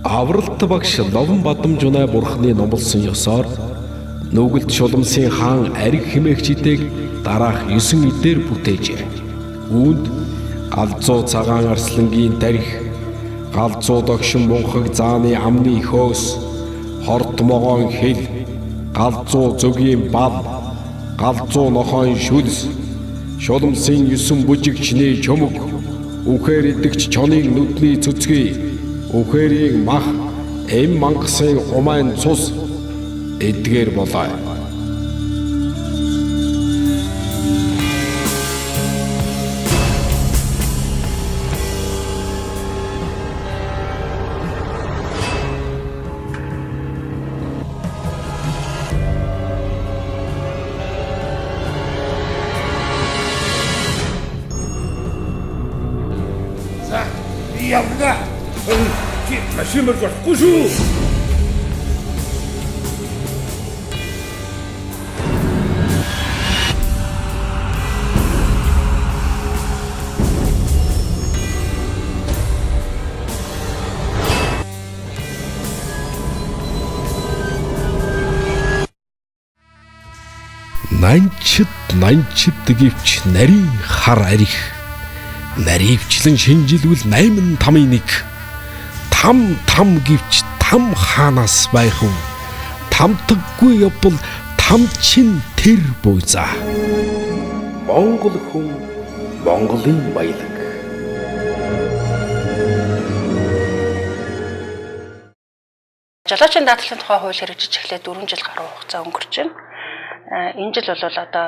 Авралт багш Ловон Бадамжунай бурхны номлосон ёсоор Нүгэлт Шулмсын хаан ариг хэмээгчдийг дараах 9 эдээр бүтээжээ. Үүнд галзуу цагаан арслангийн тарих, галзуу догшин мунхаг зааны амны хөөс, хорт могоон хэл, галзуу зөгийн бал, галзуу нохойн шүлс, Шулмсын 9 бүжигчний чөмөг, үхээр идэгч чонын нүдний цүцгий, үхэрийн мах, эм мангасын умайн цус эдгээр болоо. За, явна. Машин мөр болохгүй шүү. Нанчид гэвч нарийн хар арих. Наривчлан шинжилвэл 8-5-1. Там гэвч там хаанаас байх вэ? Тамтаггүй явбал там чин тэр буйзаа. Монгол хүн Монголын баялаг. Жолоочийн даатгалын тухай хууль хэрэгжиж эхлээд 4 жил гаруй хугацаа өнгөрч байна. Энэ жил бол одоо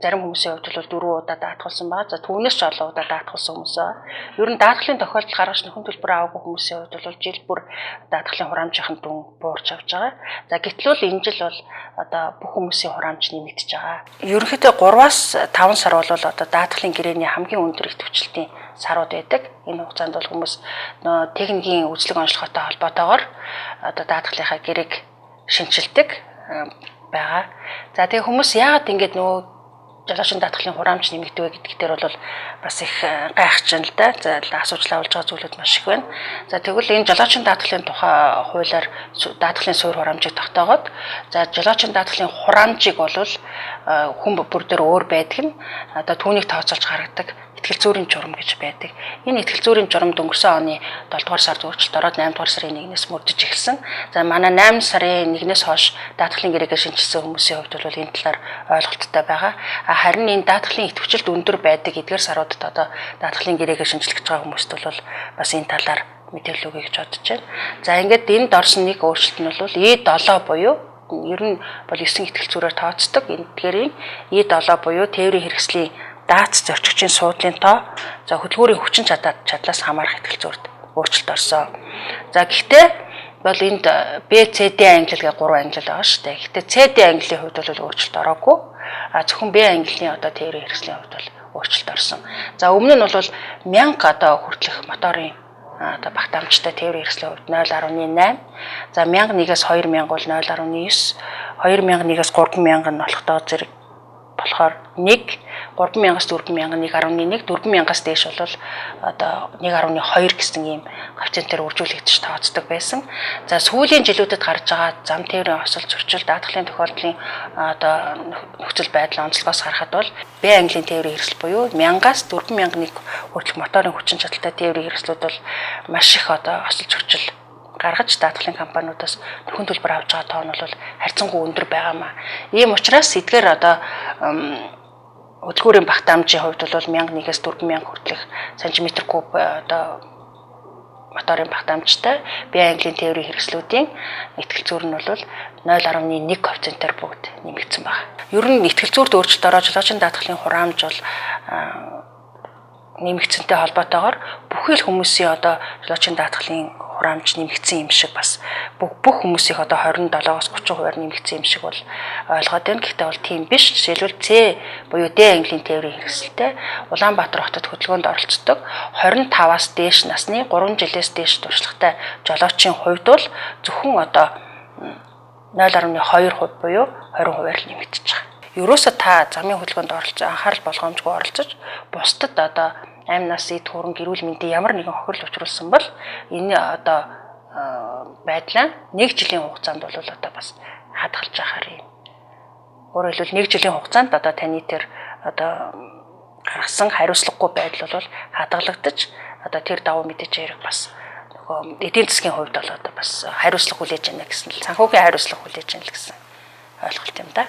зарим хүмүүсийн хувьд бол 4 удаа даатгалсан байгаа. За түүнээс ч олон удаа даатгалсан хүмүүс аа. Ер нь даатгалын тохиолдол гаргаж нөхөн төлбөр аваагүй хүмүүсийн хувьд бол жил бүр даатгалын хураамжийн дүн буурч авч байгаа. За гэтэл энэ жил бол одоо бүх хүмүүсийн хураамж нэмэгдэж байгаа. Ерөнхийдөө 3-аас 5 сар бол одоо даатгалын гэрээний хамгийн өндөр идэвхжлтийн сарууд байдаг. Энэ хугацаанд бол хүмүүс техникийн үзлэг онцлоготой холбоотойгоор одоо даатгалынхаа гэрээг шинжилдэг байгаа. За тэгээ хүмүүс яагаад ингэж нөгөө жолоочийн даатгалын хураамж нэмэгдв гэдэг дээр бол бас их гайхаж байна л да. За асуучлаа болж байгаа зүйлүүд маш их байна. За тэгвэл энэ жолоочийн даатгалын тухай хуулиар даатгалын суурь хураамжийг тогтоогоод за жолоочийн даатгалын хураамжийг бол хүн бүр дээр өөр байдаг нь одоо түүнийг тооцоолж гаргадаг итгэл зүйрийн журам гэж байдаг. Энэ итгэл зүйрийн журамд өнгөрсөн оны 7 дугаар сард өөрчлөлт ороод 8 дугаар сарын 1-ээс мөрдөж эхэлсэн. За манай 8 сарын 1-ээс хойш даатгалын гэрээгээ шинжилсэн хүмүүсийн хувьд бол энэ талаар ойлголттой байгаа. Харин энэ даатгалын идэвхжлт өндөр байдаг эдгээр саруудад одоо даатгалын гэрээгээ шинжлэх гэж байгаа хүмүүст бол бас энэ талаар мэдээлэл өгье гэж бодож байна. За ингээд энд орсон нэг өөрчлөлт нь бол E7 буюу ер нь бол 9 итгэл зүйрээр тооцдог. Энэ гэрийн E7 буюу тээврийн хэрэгслийн даатц зорчигчийн суудлын тоо, за хөдөлгүүрийн хүчин чадлаас хамаарах итгэл зүйрт өөрчлөлт орсон. За гэхдээ бол энд BCD англи гэх 3 англи байгаа шүү дээ. Гэхдээ CD английн хувьд бол өөрчлөлт ороогүй. Зөвхөн B английн одоо тээврийн хэрэгслийн хувьд бол өөрчлөлт орсон. За өмнө нь бол 1000 одоо хүртэлх моторын одоо багтаамжтай тээврийн хэрэгслийн хувьд 0.8. За 1001-ээс 2000 бол 0.9, 2001-ээс 3000 нь болохдоо зэрэг болохоор 1, 3000-аас 4000 1.1, 4000-аас дээш бол одоо 1.2 гэсэн ийм коэффициентээр үржүүлэгдэж тооцдог байсан. За сүүлийн жилүүдэд гарч байгаа зам тээврийн осол зөрчил даатгалын тохиолдлын одоо нөхцөл байдлын онцлогоос харахад бол Б английн тээврийн хэрэгсэл буюу 1000-аас 4000 хүртэлх моторын хүчин чадалтай тээврийн хэрэгслүүд бол маш их одоо осол зөрчил гаргаж даатгалын компаниудаас нөхөн төлбөр авч байгаа тоон бол харьцангуй өндөр байгаамаа. Ийм учраас эдгээр одоо хөдөлгүүрийн багтаамжийн хувьд бол 1001-ээс 4000 хүртэлх сантиметр куб одоо моторын багтаамжтай Б английн тээврийн хэрэгслүүдийн итгэл зүйр нь бол 0.1 коэффициентээр бүгд нэмэгдсэн байна. Ер нь итгэл зүйрт өөрчлөлт ороод жолоочийн даатгалын хураамж бол нэмэгдсэнтэй холбоотойгоор бүхэл хүмүүсийн одоо жолоочийн даатгалын хураамж нэмэгдсэн юм шиг бас бүх хүмүүсийн одоо 27-аас 30% нэмэгдсэн юм шиг бол ойлгоод байна. Гэхдээ бол тийм биш. Жишээлбэл С буюу Д английн тээврийн хэрэгсэлтэй Улаанбаатар хотод хөдөлгөөнд оролцдог 25-аас дээш насны 3 жилээс дээш туршлагатай жолоочийн хувьд бол зөвхөн одоо 0.2% буюу 20%-аар нэмэгдэж байгаа. Ерөөсө та замын хөдөлгөөнд оролцож анхаарал болгоомжгүй оролцож бусдад одоо амь нас эд хөрөн гэрүүл мэндийн ямар нэгэн хохирол учруулсан бол энэ одоо байдлаа 1 жилийн хугацаанд бол одоо бас хадгалж ахаар юм. Өөрөөр хэлбэл 1 жилийн хугацаанд одоо таны тэр одоо гаргасан хариуцлагагүй байдал бол хадгалагдаж одоо тэр давуу мэдээж хэрэг бас нөгөө эдийн засгийн хувьд бол одоо бас хариуцлага хүлээж байна гэсэн л санхүүгийн хариуцлага хүлээж байна л гэсэн ойлголт юм да.